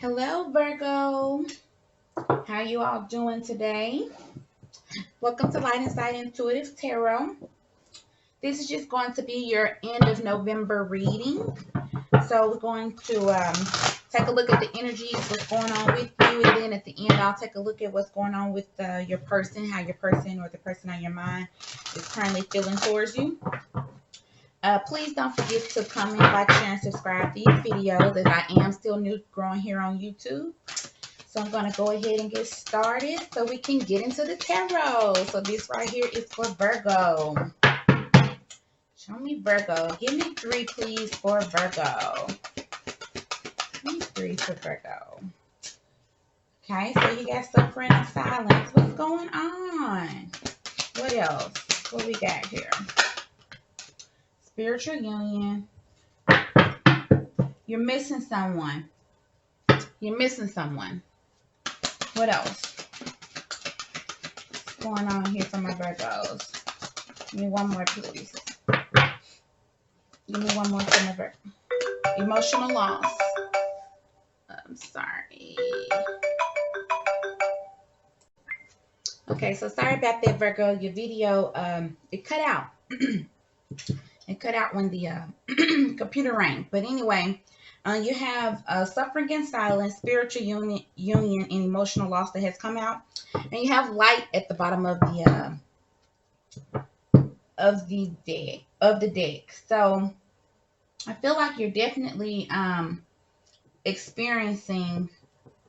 Hello, Virgo. How you all doing today? Welcome to Light Insight Intuitive Tarot. This is just going to be your end of November reading. So we're going to take a look at the energies, what's going on with you, and then at the end, I'll take a look at what's going on with your person, how your person or the person on your mind is currently feeling towards you. Please don't forget to comment, like, share, and subscribe to these videos, as I am still new growing here on YouTube. So I'm going to go ahead and get started so we can get into the tarot. So this right here is for Virgo. Show me Virgo. Give me 3, please, for Virgo. Give me 3 for Virgo. Okay, so you got suffering and silence. What's going on? What else? What we got here? Spiritual union. You're missing someone. You're missing someone. What else? What's going on here for my Virgos? Give me one more, please. Give me one more for my Virgo. Emotional loss. I'm sorry. Okay, so sorry about that, Virgo. Your video, it cut out. It cut out when the computer rang. But anyway, you have suffering and silence, spiritual union, and emotional loss that has come out, and you have light at the bottom of the deck. So I feel like you're definitely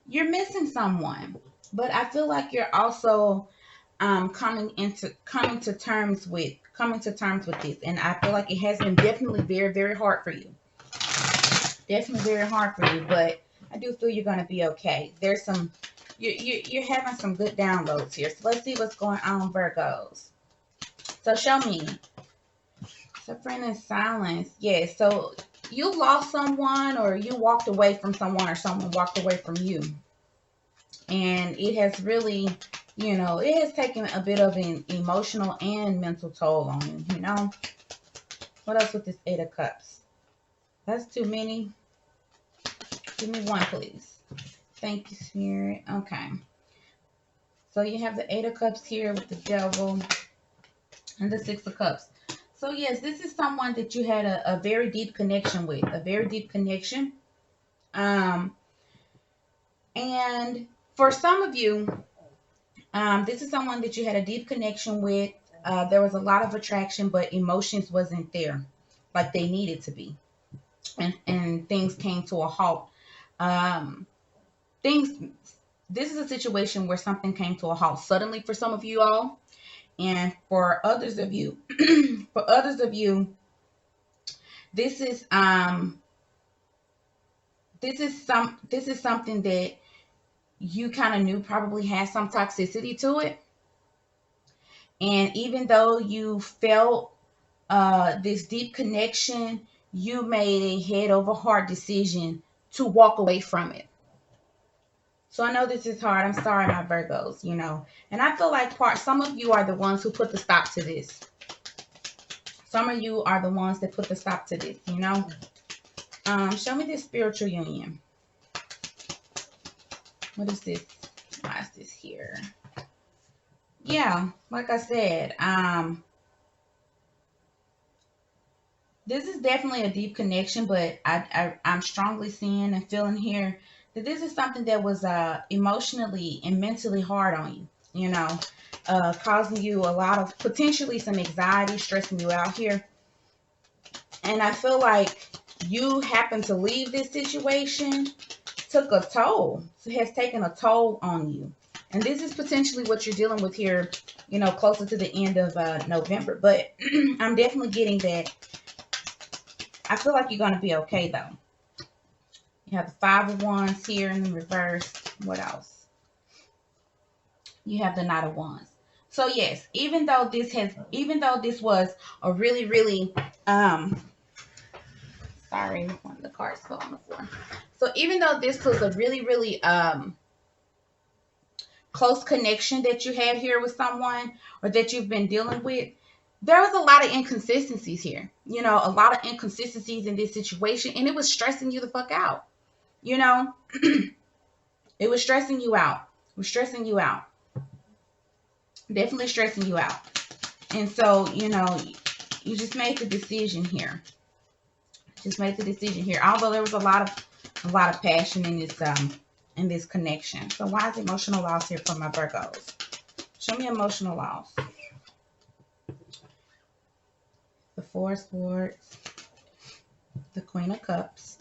you're missing someone, but I feel like you're also coming to terms with this, and I feel like it has been definitely very, very hard for you. Definitely very hard for you, but I do feel you're going to be okay. There's some, you're having some good downloads here. So let's see what's going on, Virgos. So show me. Suffering and silence. Yes, so you lost someone, or you walked away from someone, or someone walked away from you. And it has really, it has taken a bit of an emotional and mental toll on you, What else with this 8 of Cups? That's too many. Give me 1, please. Thank you, Spirit. Okay. So you have the 8 of Cups here with the Devil and the 6 of Cups. So yes, this is someone that you had a very deep connection with. A very deep connection. And for some of you, this is someone that you had a deep connection with. There was a lot of attraction, but emotions wasn't there like they needed to be. And things came to a halt. This is a situation where something came to a halt suddenly for some of you all, and for others of you, this is something that you kind of knew probably had some toxicity to it. And even though you felt this deep connection, you made a head over heart decision to walk away from it. So I know this is hard. I'm sorry, my Virgos, And I feel like some of you are the ones who put the stop to this. Some of you are the ones that put the stop to this, Show me this spiritual union. What is this? Why is this here? Yeah, like I said, this is definitely a deep connection, but I'm strongly seeing and feeling here that this is something that was emotionally and mentally hard on you, causing you a lot of potentially some anxiety, stressing you out here. And I feel like you happen to leave this situation took a toll, has taken a toll on you. And this is potentially what you're dealing with here, closer to the end of November. But I'm definitely getting that. I feel like you're going to be okay, though. You have the 5 of Wands here in the reverse. What else? You have the Knight of Wands. So yes, even though this was a really, really, sorry, one of the cards fell on the floor. So even though this was a really, really close connection that you had here with someone, or that you've been dealing with, there was a lot of inconsistencies here. A lot of inconsistencies in this situation, and it was stressing you the fuck out. It was stressing you out. It was stressing you out. Definitely stressing you out. And so, you know, you just made the decision here. Just made the decision here. Although there was a lot of passion in this connection. So why is emotional loss here for my Virgos? Show me emotional loss. The Four of Swords, the Queen of Cups,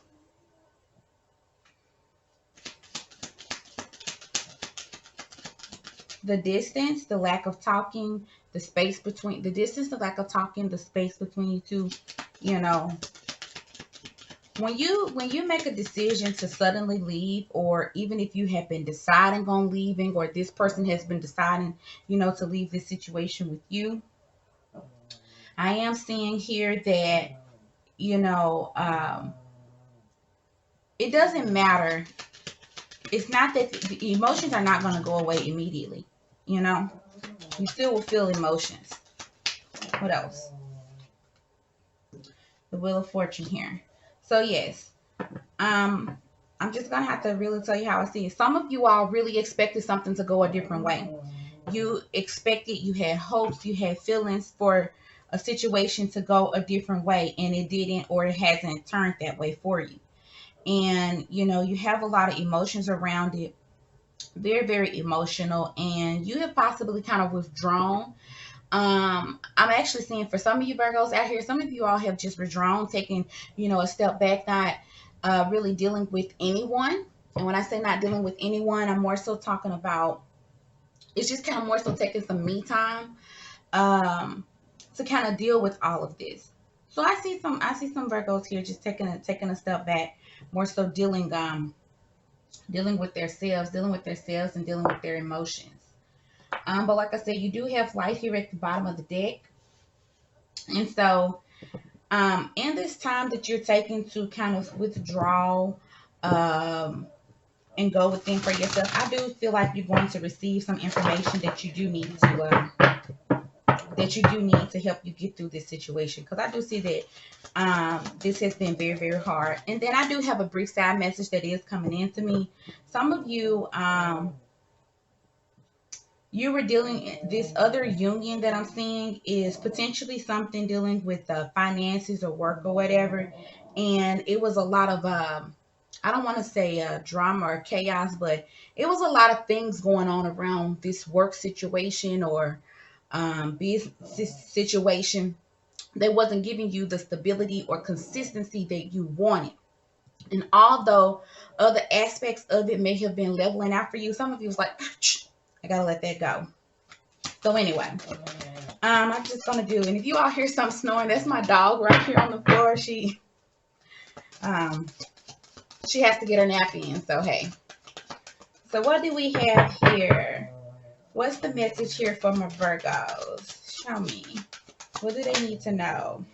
the distance, the lack of talking, the space between, the distance, the lack of talking, the space between you two. You know, when you make a decision to suddenly leave, or even if you have been deciding on leaving, or this person has been deciding, you know, to leave this situation with you, I am seeing here that, you know, it doesn't matter. It's not that the emotions are not going to go away immediately. You know, you still will feel emotions. What else? The Wheel of Fortune here. So yes, I'm just gonna have to really tell you how I see it. Some of you all really expected something to go a different way. You expected, you had hopes, you had feelings for a situation to go a different way, and it didn't, or it hasn't turned that way for you. And you know, you have a lot of emotions around it. Very, very emotional, and you have possibly kind of withdrawn. I'm actually seeing for some of you Virgos out here, some of you all have just withdrawn, taking, you know, a step back, not really dealing with anyone. And when I say not dealing with anyone, I'm more so talking about, it's just kind of more so taking some me time to kind of deal with all of this. So I see some Virgos here just taking a step back, more so dealing with themselves, and dealing with their emotions. But like I said, you do have light here at the bottom of the deck. And so in this time that you're taking to kind of withdraw and go within for yourself, I do feel like you're going to receive some information that you do need to help you get through this situation. Because I do see that this has been very, very hard. And then I do have a brief side message that is coming in to me. Some of you, you were dealing, this other union that I'm seeing is potentially something dealing with finances or work or whatever. And it was a lot of, I don't want to say drama or chaos, but it was a lot of things going on around this work situation or business situation that wasn't giving you the stability or consistency that you wanted. And although other aspects of it may have been leveling out for you, some of you was like, I gotta let that go. So anyway, I'm just gonna do, and if you all hear some snoring, that's my dog right here on the floor. She has to get her nap in, so hey. So what do we have here? What's the message here for my Virgos? Show me. What do they need to know?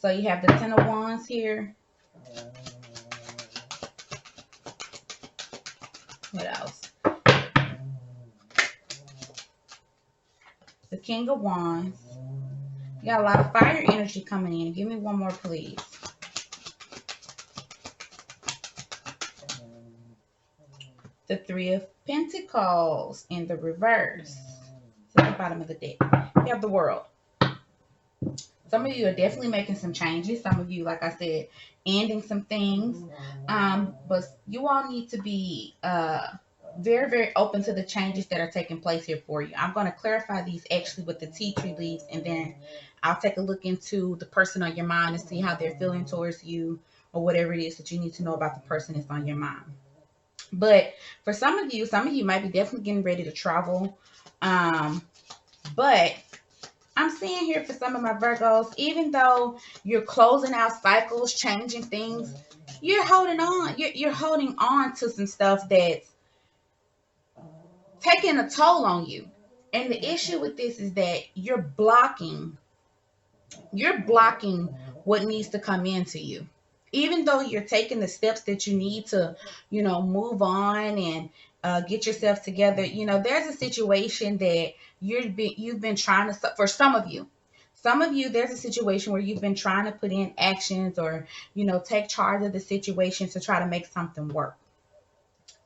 So you have the Ten of Wands here. What else? The King of Wands. You got a lot of fire energy coming in. Give me one more, please. The Three of Pentacles in the reverse. It's at the bottom of the deck. You have the World. Some of you are definitely making some changes. Some of you, like I said, ending some things. But you all need to be very, very open to the changes that are taking place here for you. I'm going to clarify these actually with the tea tree leaves, and then I'll take a look into the person on your mind and see how they're feeling towards you, or whatever it is that you need to know about the person that's on your mind. But for some of you might be definitely getting ready to travel. But I'm seeing here for some of my Virgos, even though you're closing out cycles, changing things, you're holding on. You're holding on to some stuff that's taking a toll on you. And the issue with this is that you're blocking what needs to come into you. Even though you're taking the steps that you need to, move on and get yourself together, there's a situation that you've been trying to, for some of you, there's a situation where you've been trying to put in actions or, take charge of the situation to try to make something work.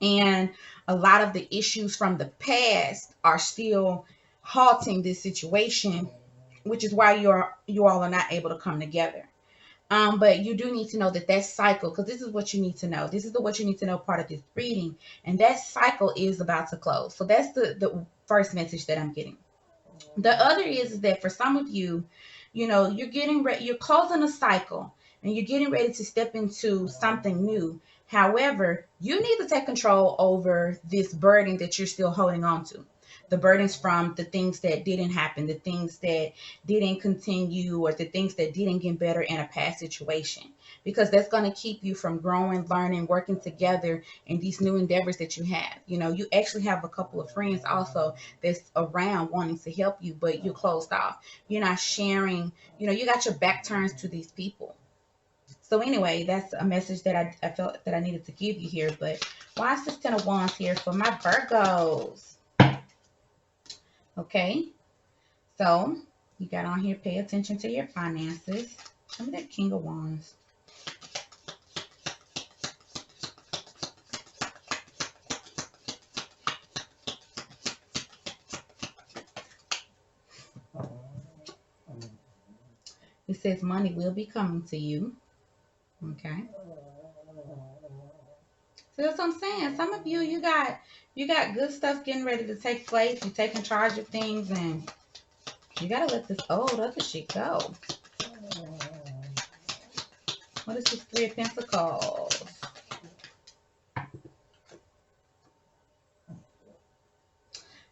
And a lot of the issues from the past are still halting this situation, which is why you all are not able to come together. But you do need to know that that cycle, because this is what you need to know. This is what you need to know part of this reading, and that cycle is about to close. So that's the first message that I'm getting. The other is that for some of you, you're getting ready, you're closing a cycle, and you're getting ready to step into something new. However, you need to take control over this burden that you're still holding on to. The burdens from the things that didn't happen, the things that didn't continue, or the things that didn't get better in a past situation. Because that's going to keep you from growing, learning, working together in these new endeavors that you have. You actually have a couple of friends also that's around wanting to help you, but you're closed off. You're not sharing, you got your back turns to these people. So anyway, that's a message that I felt that I needed to give you here. But why is this Ten of Wands here for my Virgos? Okay, so you got on here, pay attention to your finances. Some of that King of Wands. It says money will be coming to you. Okay. So that's what I'm saying. Some of you, you got good stuff getting ready to take place. You're taking charge of things, and you gotta let this old other shit go. What is this Three of Pentacles?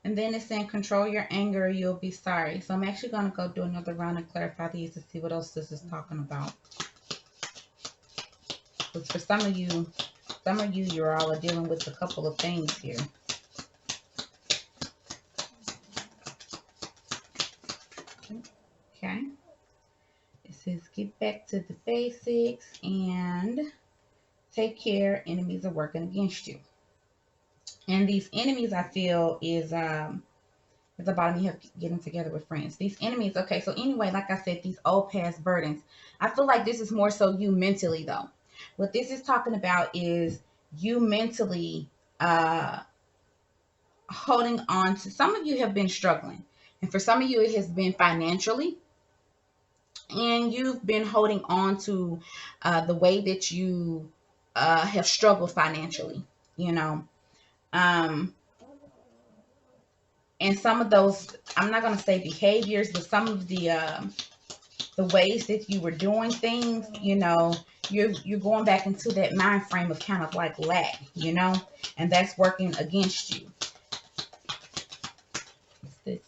And then it's saying control your anger or you'll be sorry. So I'm actually going to go do another round and clarify these to see what else this is talking about. Because for some of you, you're all dealing with a couple of things here. Okay. It says get back to the basics and take care. Enemies are working against you. And these enemies, I feel, is at the bottom, you have getting together with friends. These enemies, okay, so anyway, like I said, these old past burdens. I feel like this is more so you mentally, though. What this is talking about is you mentally holding on to, some of you have been struggling. And for some of you, it has been financially. And you've been holding on to the way that you have struggled financially, and some of those, I'm not going to say behaviors, but some of the ways that you were doing things, you're going back into that mind frame of kind of like lack, and that's working against you. What's this?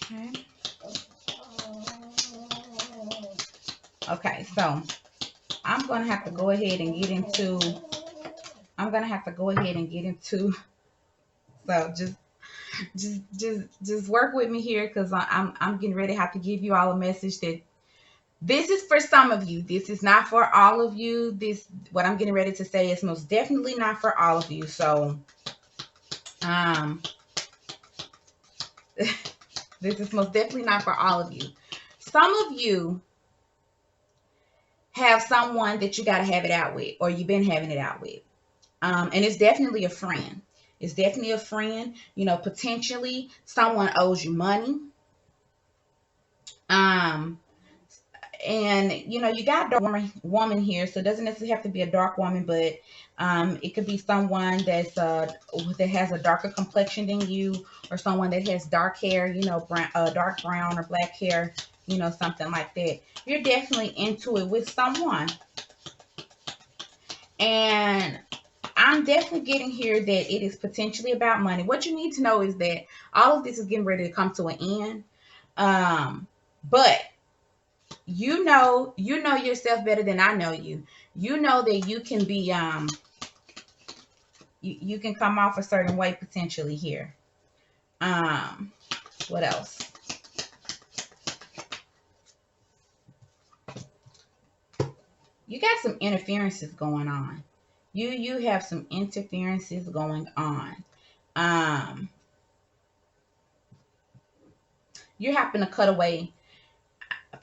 Okay. Okay, so I'm going to have to go ahead and get into, so just work with me here, because I'm getting ready to have to give you all a message that this is for some of you. This is not for all of you. This, what I'm getting ready to say, is most definitely not for all of you. So this is most definitely not for all of you. Some of you have someone that you got to have it out with, or you've been having it out with. And it's definitely a friend. It's definitely a friend. Potentially someone owes you money. And you got a dark woman here, so it doesn't necessarily have to be a dark woman, but it could be someone that has a darker complexion than you, or someone that has dark hair, dark brown or black hair, something like that. You're definitely into it with someone. And I'm definitely getting here that it is potentially about money. What you need to know is that all of this is getting ready to come to an end. But you know yourself better than I know you. You know that you can be you can come off a certain way potentially here. What else? You got some interferences going on. You have some interferences going on. You happen to cut away.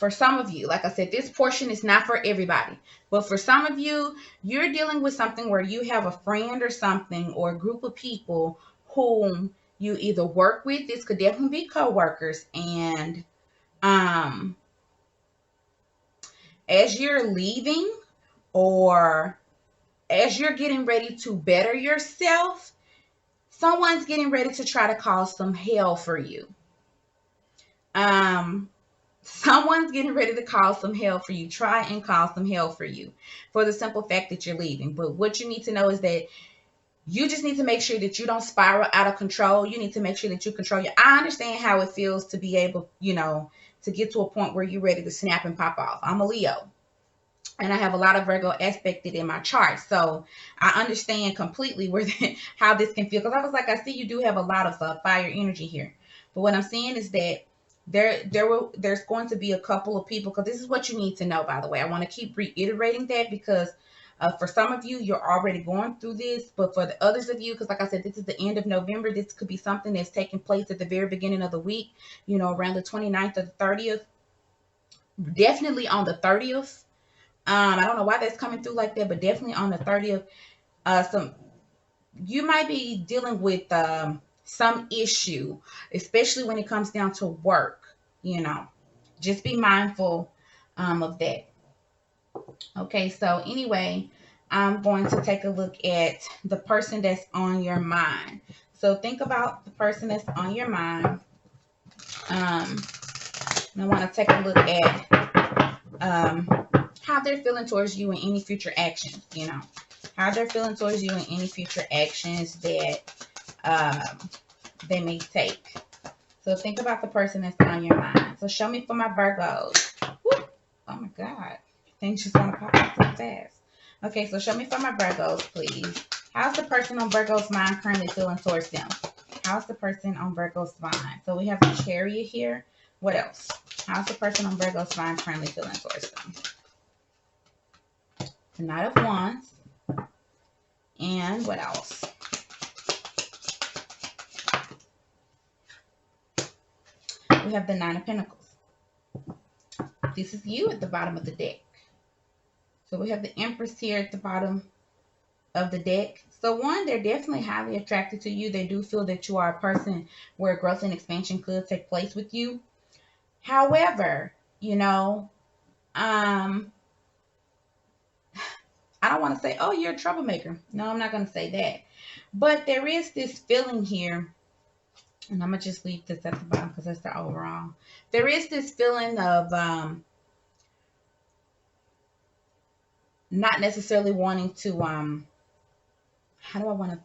for some of you, like I said, this portion is not for everybody, but for some of you, you're dealing with something where you have a friend or something or a group of people whom you either work with. This could definitely be co-workers. And as you're leaving or as you're getting ready to better yourself, someone's getting ready to try to cause some hell for you. Someone's getting ready to cause some hell for you. Try and cause some hell for you for the simple fact that you're leaving. But what you need to know is that you just need to make sure that you don't spiral out of control. You need to make sure that you control your. I understand how it feels to be able, to get to a point where you're ready to snap and pop off. I'm a Leo. And I have a lot of Virgo aspected in my chart. So I understand completely how this can feel. Because I was like, I see you do have a lot of fire energy here. But what I'm saying is that there's going to be a couple of people, because this is what you need to know, by the way. I want to keep reiterating that because for some of you, you're already going through this. But for the others of you, because like I said, this is the end of November. This could be something that's taking place at the very beginning of the week, around the 29th or the 30th. Definitely on the 30th. I don't know why that's coming through like that, but definitely on the 30th, you might be dealing with some issue, especially when it comes down to work. Just be mindful of that. Okay, so anyway, I'm going to take a look at the person that's on your mind. So think about the person that's on your mind. I want to take a look at how they're feeling towards you in any future actions, how they're feeling towards you in any future actions that they may take. So think about the person that's on your mind. So show me for my Virgos. Woo! Oh my God. Things just want to pop up so fast. Okay, so show me for my Virgos, please. How's the person on Virgo's mind currently feeling towards them? How's the person on Virgo's mind? So we have the Chariot here. What else? How's the person on Virgo's mind currently feeling towards them? The Knight of Wands. And what else? We have the Nine of Pentacles. This is you at the bottom of the deck. So we have the Empress here at the bottom of the deck. So one, they're definitely highly attracted to you. They do feel that you are a person where growth and expansion could take place with you. However, I don't want to say, oh, you're a troublemaker. No, I'm not going to say that. But there is this feeling here, and I'm going to just leave this at the bottom because that's the overall. There is this feeling of not necessarily wanting to, how do I want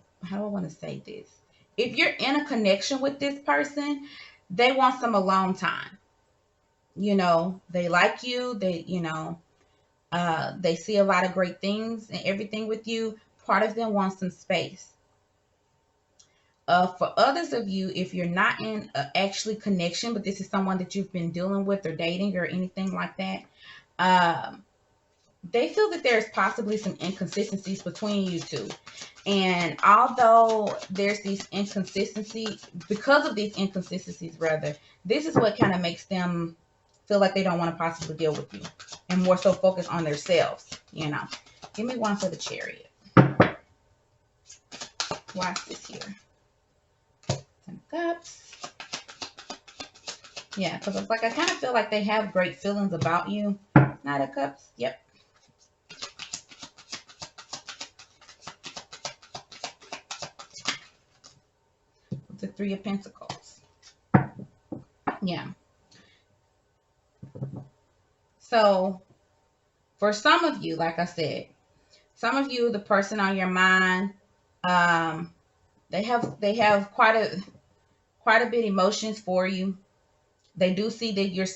to say this? If you're in a connection with this person, they want some alone time. They like you. They see a lot of great things and everything with you. Part of them wants some space. For others of you, if you're not in actually connection, but this is someone that you've been dealing with or dating or anything like that, they feel that there's possibly some inconsistencies between you two. And although there's these inconsistencies, because of these inconsistencies, rather, this is what kind of makes them feel like they don't want to possibly deal with you and more so focus on themselves. Give me one for the Chariot. Watch this here. Ten Cups. Yeah, because it's like I kind of feel like they have great feelings about you. Knight of Cups. Yep. The Three of Pentacles. Yeah. So for some of you, like I said, some of you, the person on your mind, they have quite a bit emotions for you. They do see that you're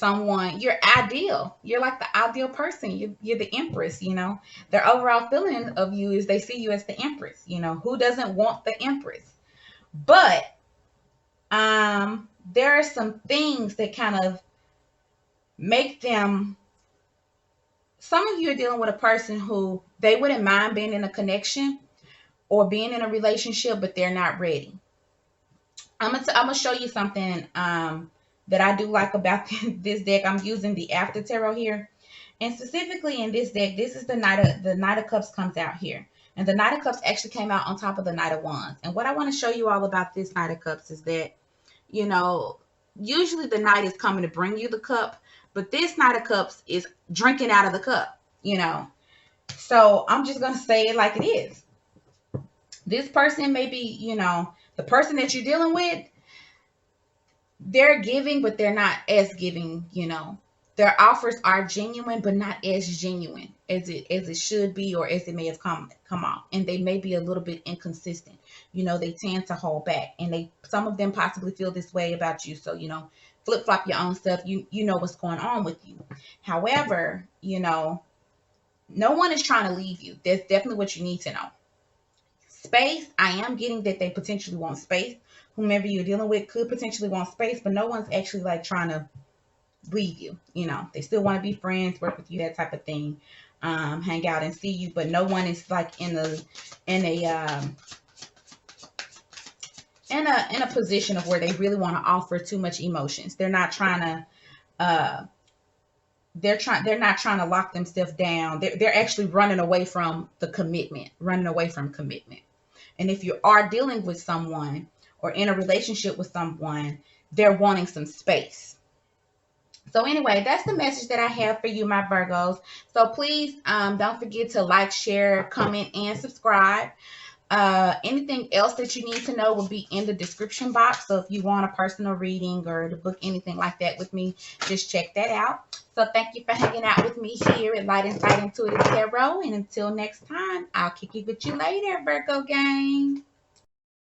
ideal. You're like the ideal person. You're the Empress, Their overall feeling of you is they see you as the Empress, Who doesn't want the Empress? But there are some things that kind of make them. Some of you are dealing with a person who they wouldn't mind being in a connection or being in a relationship, but they're not ready. I'm gonna show you something that I do like about this deck. I'm using the After Tarot here. And specifically in this deck, this is the Knight of Cups comes out here. And the Knight of Cups actually came out on top of the Knight of Wands. And what I want to show you all about this Knight of Cups is that, you know, usually the Knight is coming to bring you the cup, but this Knight of Cups is drinking out of the cup, you know. So I'm just going to say it like it is. This person may be, you know, the person that you're dealing with, they're giving, but they're not as giving, you know. Their offers are genuine, but not as genuine as it should be, or as it may have come off. And they may be a little bit inconsistent. You know, they tend to hold back, and some of them possibly feel this way about you. So, you know, flip flop your own stuff. You know what's going on with you. However, you know, no one is trying to leave you. That's definitely what you need to know. Space, I am getting that they potentially want space. Whomever you're dealing with could potentially want space, but no one's actually like trying to leave you. You know, they still want to be friends, work with you, that type of thing, hang out and see you, but no one is like in a position of where they really want to offer too much emotions. They're not trying to they're not trying to lock themselves down. They're actually running away from commitment. And if you are dealing with someone or in a relationship with someone, they're wanting some space. So anyway, that's the message that I have for you, my Virgos. So please don't forget to like, share, comment, and subscribe. Anything else that you need to know will be in the description box. So if you want a personal reading or to book anything like that with me, just check that out. So thank you for hanging out with me here at Light Insight Intuitive Tarot. And until next time, I'll kick it with you later, Virgo gang.